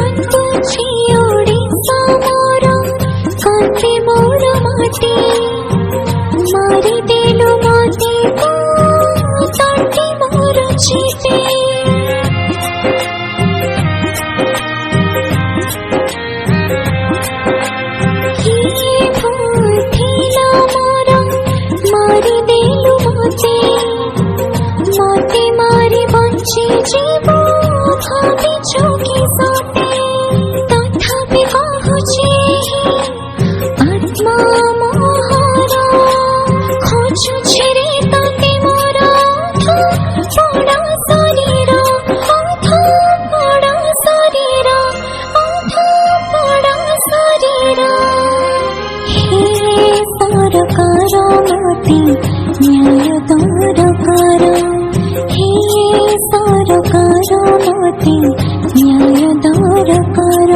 কান্দুছি ওড়িশা মোর কান্দে মোর মাটি মারি দেলু মতে কাটি মোর চিঠি मारी देलु मते मते मारी बंची जीवो भाभी चौकी साथे तथापि कहूची आत्मा मोहरा खोजु छेरे ताते मोरा बड़ा शरीर बड़ा शरीर बड़ा शरीर हे सरकार मते न्याय दरकार हे सरकार मते न्याय